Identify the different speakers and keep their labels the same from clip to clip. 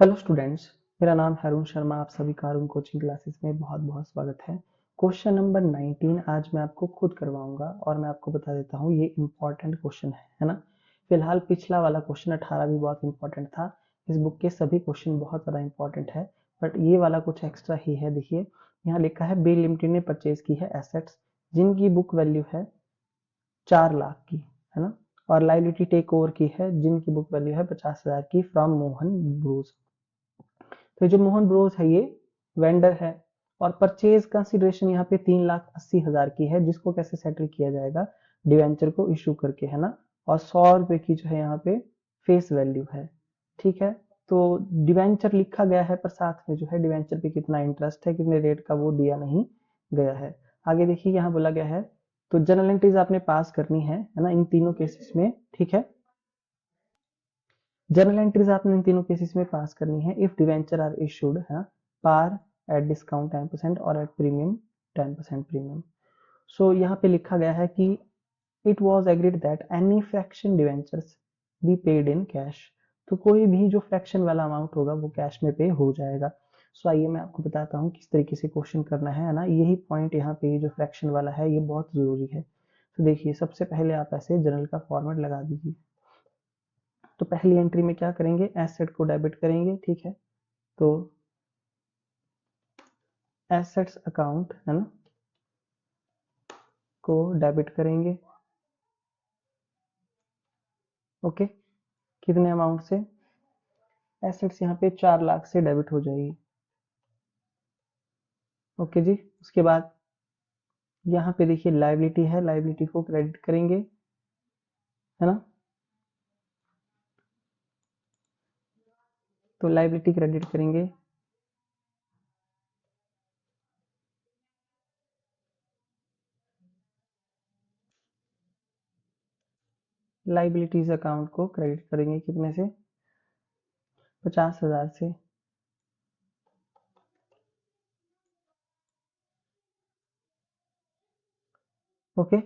Speaker 1: Hello students, मेरा नाम है अरुण शर्मा। आप सभी का अरुण कोचिंग क्लासेस में बहुत बहुत स्वागत है। क्वेश्चन नंबर 19 आज मैं आपको खुद करवाऊंगा और मैं आपको बता देता हूँ ये इम्पॉर्टेंट क्वेश्चन है ना। फिलहाल पिछला वाला क्वेश्चन 18 भी बहुत इंपॉर्टेंट था। इस बुक के सभी क्वेश्चन बहुत ज़्यादा इंपॉर्टेंट है, बट ये वाला कुछ एक्स्ट्रा ही है। देखिए यहाँ लिखा है बे लिमिटेड ने परचेज की है एसेट्स जिनकी बुक वैल्यू है 4 लाख की, है ना। और लाइबिलिटी टेक ओवर की है जिनकी बुक वैल्यू है 50,000 की फ्रॉम मोहन ब्रूस। तो जो मोहन ब्रोस है ये वेंडर है और परचेज कंसिडरेशन यहाँ पे 3,80,000 की है, जिसको कैसे सेटल किया जाएगा, डिवेंचर को इशू करके, है ना। और 100 रुपए की जो है यहाँ पे फेस वैल्यू है। ठीक है, तो डिवेंचर लिखा गया है पर साथ में जो है डिवेंचर पे कितना इंटरेस्ट है, कितने रेट का, वो दिया नहीं गया है। आगे देखिए यहाँ बोला गया है तो जर्नल एंट्रीज आपने पास करनी है ना, इन तीनों केसेस में। ठीक है, जर्नल एंट्रीज आपने इन तीनों केसेस में पास करनी है। इफ डिवेंचर आर इशूड है, पार एट डिस्काउंट 10% और एट प्रीमियम 10% प्रीमियम। सो यहाँ पे लिखा गया है कि it was agreed that any fraction debentures be paid in cash. तो कोई भी जो फ्रैक्शन वाला अमाउंट होगा वो कैश में पे हो जाएगा। सो आइए मैं आपको बताता हूँ किस तरीके से क्वेश्चन करना है ना। यही पॉइंट यहाँ पे ये जो फ्रैक्शन वाला है ये बहुत जरूरी है। तो देखिए सबसे पहले आप ऐसे जर्नल का फॉर्मेट लगा दीजिए। तो पहली एंट्री में क्या करेंगे, एसेट को डेबिट करेंगे। ठीक है, तो एसेट्स अकाउंट है ना को डेबिट करेंगे। ओके, कितने अमाउंट से, एसेट्स यहाँ पे 4 लाख से डेबिट हो जाएगी। ओके जी, उसके बाद यहाँ पे देखिए लाइबिलिटी है, लाइबिलिटी को क्रेडिट करेंगे, है ना। तो लाइबिलिटी क्रेडिट करेंगे, लाइबिलिटीज अकाउंट को क्रेडिट करेंगे कितने से, 50,000 से। ओके,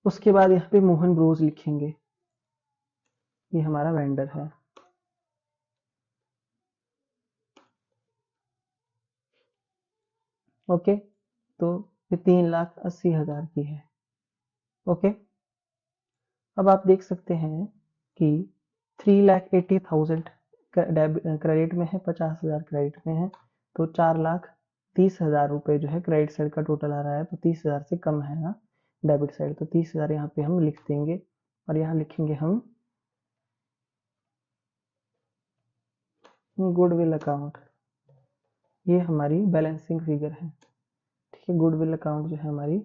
Speaker 1: उसके बाद यहाँ पे मोहन ब्रोज लिखेंगे, ये हमारा वेंडर है। ओके, तो ये 3,80,000 की है। ओके, अब आप देख सकते हैं कि 3,80,000 क्रेडिट में है, 50,000 क्रेडिट में है, तो 4,30,000 रुपए जो है क्रेडिट साइड का टोटल आ रहा है। तो 30,000 से कम है ना डेबिट साइड, तो 30,000 यहाँ पे हम लिख देंगे। और यहाँ लिखेंगे हम गुडविल अकाउंट, ये हमारी बैलेंसिंग फिगर है। ठीक है, गुडविल अकाउंट जो है हमारी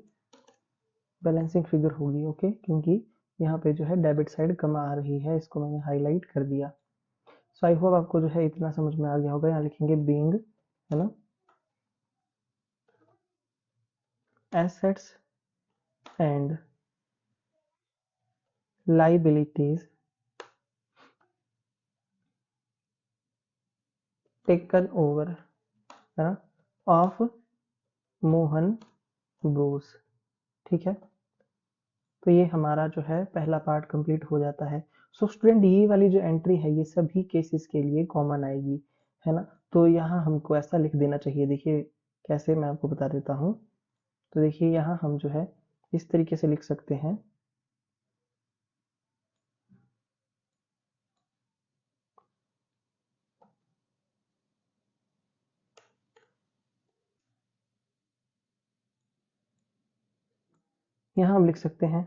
Speaker 1: बैलेंसिंग फिगर होगी। ओके, क्योंकि यहाँ पे जो है डेबिट साइड कम आ रही है, इसको मैंने हाईलाइट कर दिया। सो आई होप आपको जो है इतना समझ में आ गया होगा। यहाँ लिखेंगे बीइंग, है ना, assets and liabilities taken over, है ना, ऑफ मोहन ब्रोस। ठीक है, तो ये हमारा जो है पहला पार्ट कंप्लीट हो जाता है। सो स्टूडेंट ये वाली जो एंट्री है ये सभी केसेस के लिए कॉमन आएगी, है ना। तो यहाँ हमको ऐसा लिख देना चाहिए, देखिए कैसे, मैं आपको बता देता हूँ। तो देखिए यहाँ हम जो है इस तरीके से लिख सकते हैं। यहाँ हम लिख सकते हैं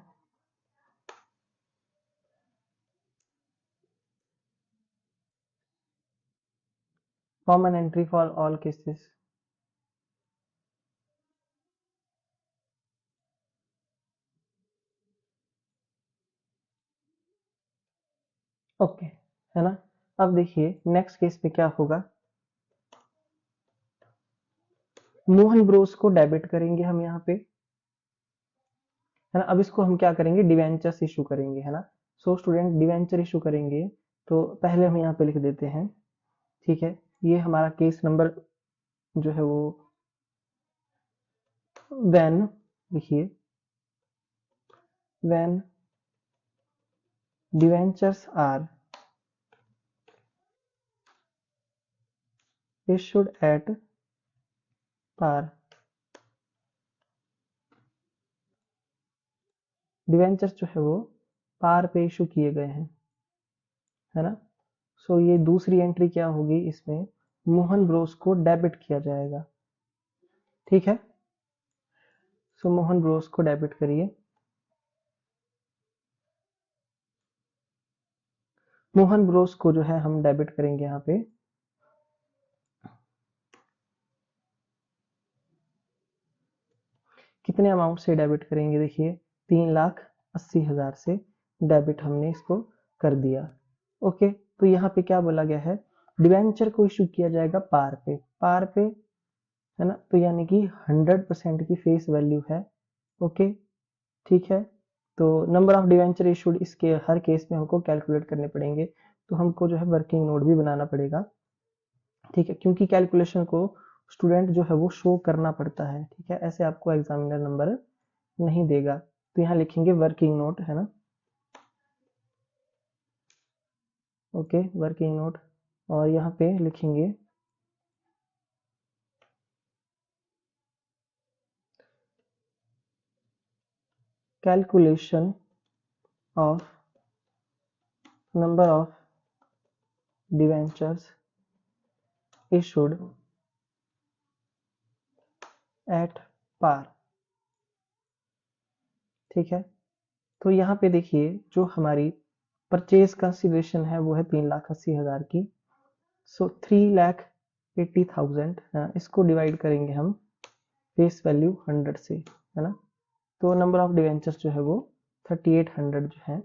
Speaker 1: common entry for all cases. Okay, है ना। अब देखिए नेक्स्ट केस में क्या होगा, मोहन ब्रोस को डेबिट करेंगे हम यहाँ पे, है ना। अब इसको हम क्या करेंगे, डिवेंचर्स इशू करेंगे, है ना। सो स्टूडेंट डिवेंचर इशू करेंगे, तो पहले हम यहाँ पे लिख देते हैं। ठीक है, ये हमारा केस नंबर जो है वो व्हेन, लिखिए when debentures are issued at par, debentures जो है वो पार पे इशू किए गए हैं, है ना। सो ये दूसरी एंट्री क्या होगी, इसमें मोहन ब्रोस को डेबिट किया जाएगा, ठीक है। सो मोहन ब्रोस को डेबिट करिए। मोहन ब्रोस को जो है हम डेबिट करेंगे यहाँ पे, कितने अमाउंट से डेबिट करेंगे, देखिए 3,80,000 से डेबिट हमने इसको कर दिया। ओके, तो यहाँ पे क्या बोला गया है, डिवेंचर को इशू किया जाएगा पार पे, पार पे, है ना। तो यानी कि 100% की फेस वैल्यू है। ओके, ठीक है। तो नंबर ऑफ डिवेंचर इशूड इसके हर केस में हमको कैलकुलेट करने पड़ेंगे, तो हमको जो है वर्किंग नोट भी बनाना पड़ेगा, ठीक है, क्योंकि कैलकुलेशन को स्टूडेंट जो है वो शो करना पड़ता है, ठीक है, ऐसे आपको एग्जामिनर नंबर नहीं देगा। तो यहाँ लिखेंगे वर्किंग नोट, है ना। ओके, वर्किंग नोट, और यहाँ पे लिखेंगे calculation of number of debentures issued at par, ठीक है। तो यहाँ पे देखिए जो हमारी परचेज कंसिडरेशन है वो है 3,80,000 की। सो 3,80,000 इसको डिवाइड करेंगे हम फेस वैल्यू 100 से, है ना। तो नंबर ऑफ डिवेंचर्स जो है वो 3,800 जो है,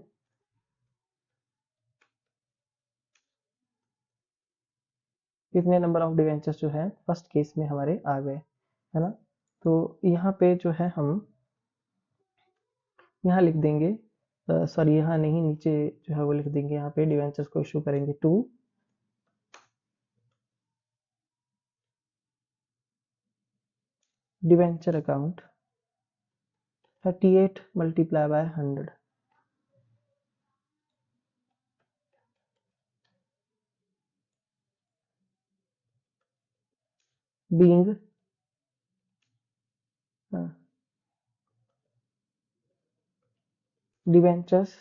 Speaker 1: इतने नंबर ऑफ डिवेंचर्स जो है फर्स्ट केस में हमारे आ गए, है ना। तो यहाँ पे जो है हम यहाँ लिख देंगे, सॉरी यहाँ नहीं, नीचे जो है वो लिख देंगे, यहाँ पे डिवेंचर्स को इशू करेंगे to debenture account 38 multiply by 100, being debentures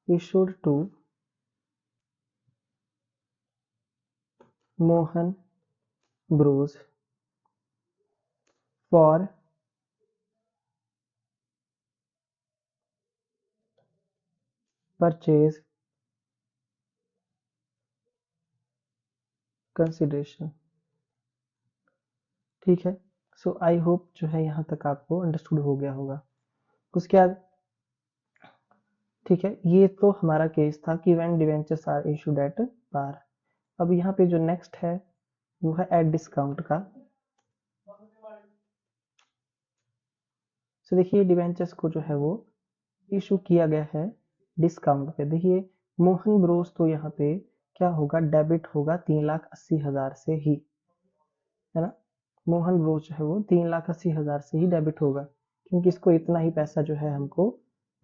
Speaker 1: issued to Mohan Bros for purchase consideration, ठीक है। सो आई होप जो है यहाँ तक आपको अंडरस्टूड हो गया होगा। उसके बाद ठीक है, ये तो हमारा केस था कि when debentures are issued at par. अब यहाँ पे जो नेक्स्ट है वो है एट डिस्काउंट का। सो देखिए डिवेंचर्स को जो है वो इशू किया गया है डिस्काउंट पे। देखिए मोहन ब्रोस तो यहाँ पे क्या होगा, डेबिट होगा 3,80,000 से ही, है ना। मोहन ब्रोस जो है वो 3,80,000 से ही डेबिट होगा, क्योंकि इसको इतना ही पैसा जो है हमको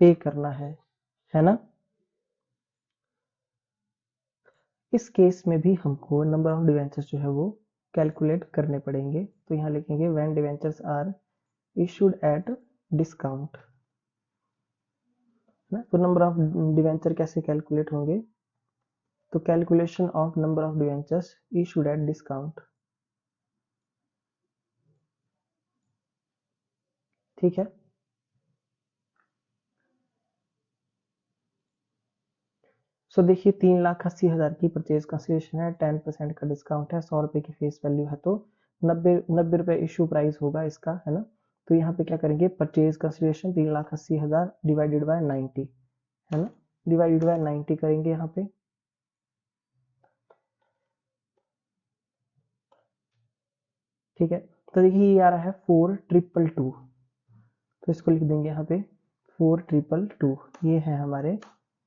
Speaker 1: पे करना है ना। इस केस में भी हमको नंबर ऑफ डिवेंचर्स जो है वो कैलकुलेट करने पड़ेंगे। तो यहाँ लिखेंगे when debentures are issued at discount, ना। तो नंबर ऑफ डिवेंचर कैसे कैलकुलेट होंगे, तो calculation of number of debentures issued at discount, ठीक है। सो देखिए 3,80,000 की परचेज कंसिडरेशन है, 10% का डिस्काउंट है, 100 रुपए की फेस वैल्यू है, तो 90 रुपए इशू प्राइस होगा इसका, है ना। तो यहाँ पे क्या करेंगे, परचेज कंसिडरेशन 3,80,000 डिवाइडेड बाय 90, है ना, डिवाइडेड बाय 90 करेंगे यहाँ पे, ठीक है। तो देखिए ये आ रहा है 4,222, तो इसको लिख देंगे यहाँ पे 4,222, ये है हमारे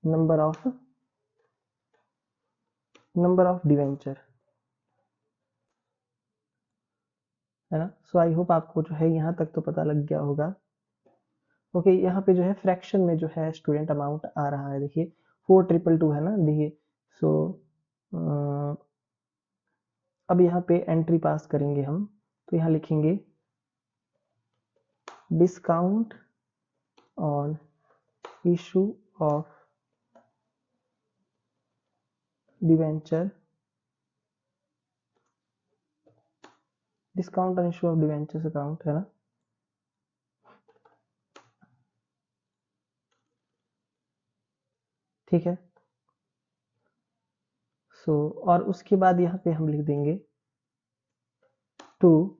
Speaker 1: नंबर ऑफ डिवेंचर, है ना। सो आई होप आपको जो है यहाँ तक तो पता लग गया होगा। ओके, यहाँ पे जो है फ्रैक्शन में जो है स्टूडेंट अमाउंट आ रहा है, देखिए 4,222 है ना, देखिए। सो अब यहाँ पे एंट्री पास करेंगे हम, तो यहाँ लिखेंगे discount on issue of debenture, discount on issue of debentures account, है ना। ठीक है। और उसके बाद यहाँ पे हम लिख देंगे टू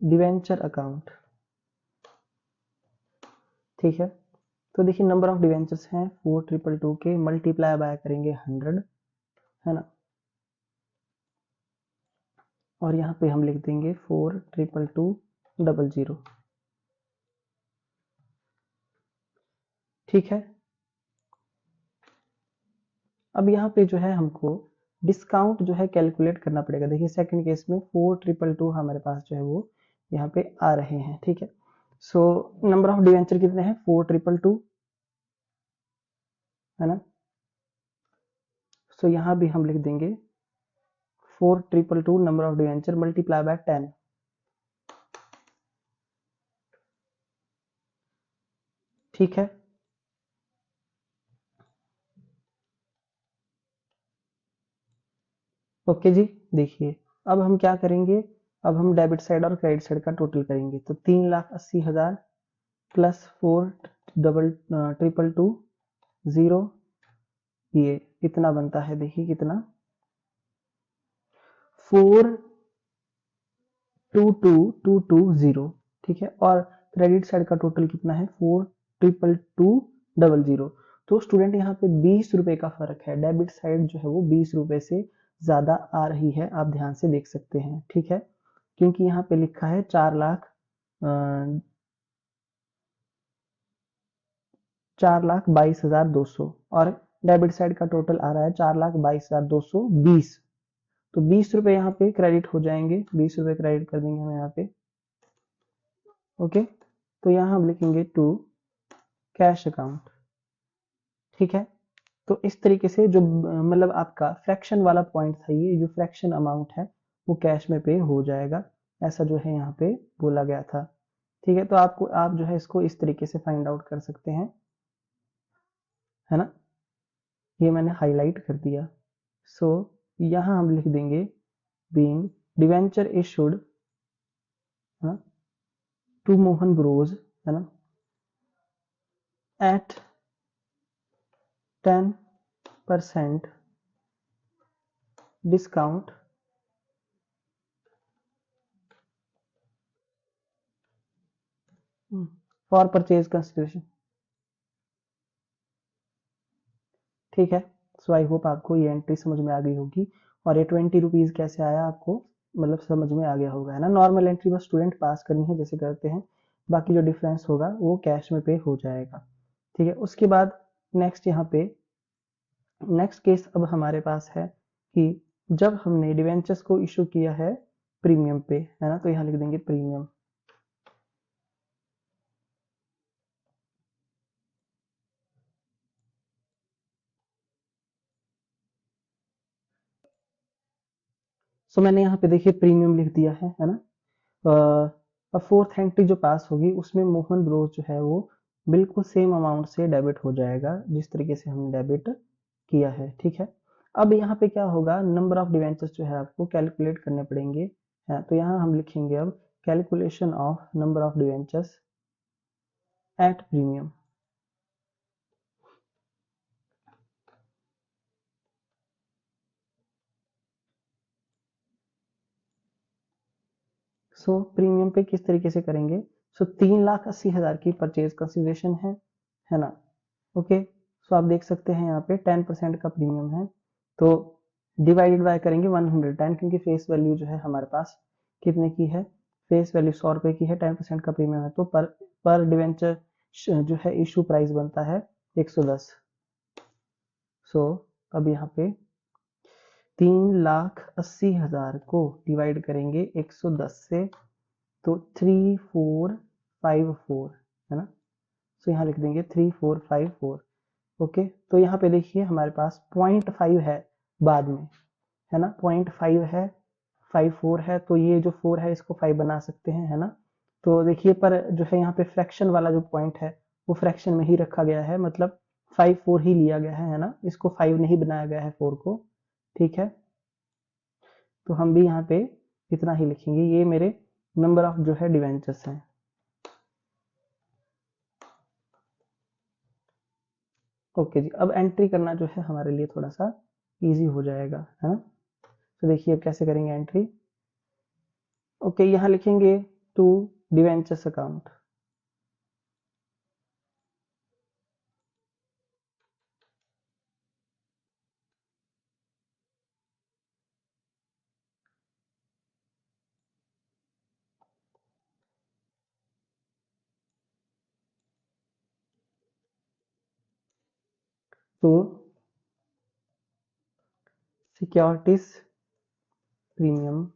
Speaker 1: डिवेंचर अकाउंट। ठीक है। तो देखिए नंबर ऑफ डिवेंचर्स हैं 4222 के, मल्टीप्लाई बाय करेंगे 100, है ना। और यहाँ पे हम लिख देंगे 422200। ठीक है। अब यहाँ पे जो है हमको डिस्काउंट जो है कैलकुलेट करना पड़ेगा। देखिए सेकंड केस में 4222 हमारे पास जो है वो यहाँ पे आ रहे हैं। ठीक है। नंबर ऑफ डिवेंचर कितने हैं 4222, है ना। यहाँ भी हम लिख देंगे 4222 number of debenture multiply by 10। ठीक है। ओके जी। देखिए अब हम क्या करेंगे, अब हम डेबिट साइड और क्रेडिट साइड का टोटल करेंगे। तो 3,80,000 प्लस 4,222,0, ये कितना बनता है, देखिए कितना 4,22,220। ठीक है। और क्रेडिट साइड का टोटल कितना है 4,222,000। तो स्टूडेंट यहाँ पे 20 रुपए का फर्क है, डेबिट साइड जो है वो 20 रुपए से ज्यादा आ रही है, आप ध्यान से देख सकते हैं। ठीक है। क्योंकि यहाँ पे लिखा है 4,22,200 और डेबिट साइड का टोटल आ रहा है 4,22,220। तो 20 रुपए यहाँ पे क्रेडिट हो जाएंगे, 20 रुपए क्रेडिट कर देंगे हम यहाँ पे। ओके। तो यहाँ हम लिखेंगे टू कैश अकाउंट। ठीक है। तो इस तरीके से जो मतलब आपका फ्रैक्शन वाला पॉइंट था, ये जो फ्रैक्शन अमाउंट है वो कैश में पे हो जाएगा, ऐसा जो है यहाँ पे बोला गया था। ठीक है। तो आप जो है इसको इस तरीके से फाइंड आउट कर सकते हैं, है ना। ये मैंने हाईलाइट कर दिया। यहाँ हम लिख देंगे being debenture issued to Mohan Bros, है ना, at 10% discount for purchase consideration. ठीक है। आई होप आपको ये एंट्री समझ में आ गई होगी, और ये 20 रुपीज कैसे आया आपको मतलब समझ में आ गया होगा, है ना। नॉर्मल एंट्री बस स्टूडेंट पास करनी है जैसे करते हैं, बाकी जो डिफरेंस होगा वो कैश में पे हो जाएगा। ठीक है। उसके बाद नेक्स्ट यहाँ पे नेक्स्ट केस अब हमारे पास है कि जब हमने डिवेंचर्स को इशू किया है प्रीमियम पे, है ना। तो यहाँ लिख देंगे प्रीमियम। मैंने यहाँ पे देखिए प्रीमियम लिख दिया है ना। अब फोर्थ एंट्री जो पास होगी उसमें मोहन ब्रोस जो है वो बिल्कुल सेम अमाउंट से डेबिट हो जाएगा जिस तरीके से हमने डेबिट किया है। ठीक है। अब यहाँ पे क्या होगा, नंबर ऑफ डिवेंचर्स जो है आपको कैलकुलेट करने पड़ेंगे, है। तो यहाँ हम लिखेंगे अब calculation of number of debentures at premium. Premium पे किस तरीके से करेंगे, 3,80,000 की परचेज कंसिडरेशन है ना। ओके। आप देख सकते हैं यहाँ पे 10% का प्रीमियम है, तो डिवाइडेड बाय करेंगे 110, क्योंकि फेस वैल्यू जो है हमारे पास कितने की है, फेस वैल्यू 100 रुपए की है, 10% का प्रीमियम है, तो पर डिवेंचर जो है इशू प्राइस बनता है 110। अब यहाँ पे 3,80,000 को डिवाइड करेंगे 110 से, तो 3454, है ना। यहाँ लिख देंगे 3454। ओके, तो यहाँ पे देखिए हमारे पास 0.5 है बाद में, है ना, 0.5 है, 5 4 है, तो ये जो 4 है इसको 5 बना सकते हैं, है ना। तो देखिए पर जो है यहाँ पे फ्रैक्शन वाला जो पॉइंट है वो फ्रैक्शन में ही रखा गया है, मतलब 5 4 ही लिया गया है ना, इसको 5 नहीं बनाया गया है 4 को, ठीक है। तो हम भी यहाँ पे इतना ही लिखेंगे, ये मेरे नंबर ऑफ जो है डिवेंचर्स हैं। ओके जी, अब एंट्री करना जो है हमारे लिए थोड़ा सा इजी हो जाएगा, है ना। तो देखिए अब कैसे करेंगे एंट्री। ओके, यहाँ लिखेंगे to debentures account, to securities premium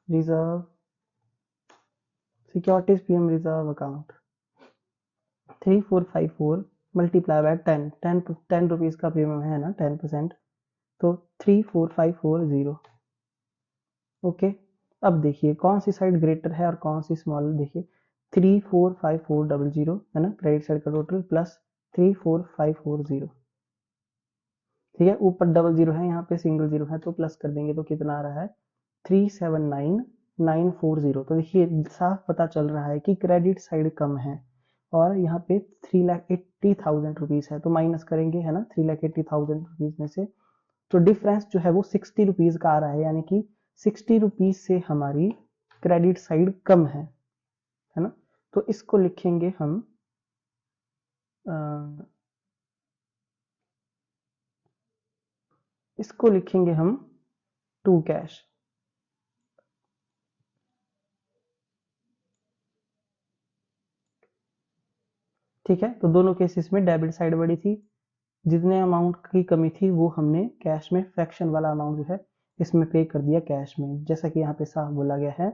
Speaker 1: reserve, securities premium reserve account 3454 multiply by 10 rupees का प्रीमियम है ना, 10%, तो 34540। ओके, अब देखिए कौन सी साइड ग्रेटर है और कौन सी स्मॉल, देखिए 34540 है ना, क्रेडिट साइड का टोटल प्लस 34540, ठीक है। ऊपर डबल जीरो है, यहाँ पे सिंगल जीरो है, तो प्लस कर देंगे तो कितना आ रहा है 379940। तो देखिए साफ पता चल रहा है कि क्रेडिट साइड कम है और यहाँ पे 3,80,000 रुपीज है, तो माइनस करेंगे, है ना, 3,80,000 रुपीज में से तो डिफरेंस जो है वो 60 रुपीज का आ रहा है, यानी कि 60 रुपीज से हमारी क्रेडिट साइड कम है ना। तो इसको लिखेंगे हम इसको लिखेंगे हम टू कैश, ठीक है। तो दोनों केसेस में डेबिट साइड बड़ी थी, जितने अमाउंट की कमी थी वो हमने कैश में फ्रैक्शन वाला अमाउंट जो है इसमें पे कर दिया कैश में, जैसा कि यहाँ पे साफ बोला गया है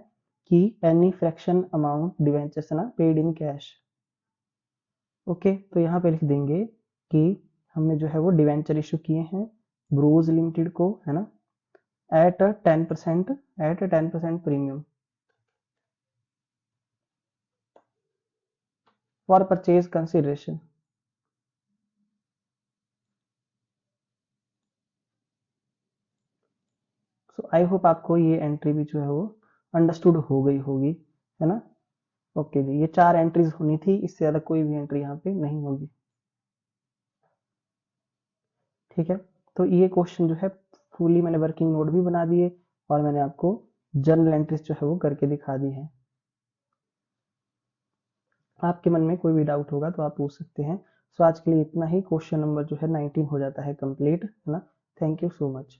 Speaker 1: कि एनी फ्रैक्शन अमाउंट डिवेंचर्स ना पेड इन कैश। ओके, तो यहाँ पे लिख देंगे कि हमने जो है वो डिवेंचर इशू किए हैं ब्रूज लिमिटेड को, है ना, at 10% premium for purchase consideration. So I hope आपको ये एंट्री भी जो है वो अंडरस्टूड हो गई होगी, है ना। ओके जी, ये 4 एंट्रीज होनी थी, इससे ज्यादा कोई भी एंट्री यहाँ पे नहीं होगी, ठीक है। तो ये क्वेश्चन जो है फुली मैंने वर्किंग नोट भी बना दिए और मैंने आपको जर्नल एंट्रीज जो है वो करके दिखा दी है। आपके मन में कोई भी डाउट होगा तो आप पूछ सकते हैं। सो आज के लिए इतना ही, क्वेश्चन नंबर जो है 19 हो जाता है कंप्लीट, है ना। Thank you so much.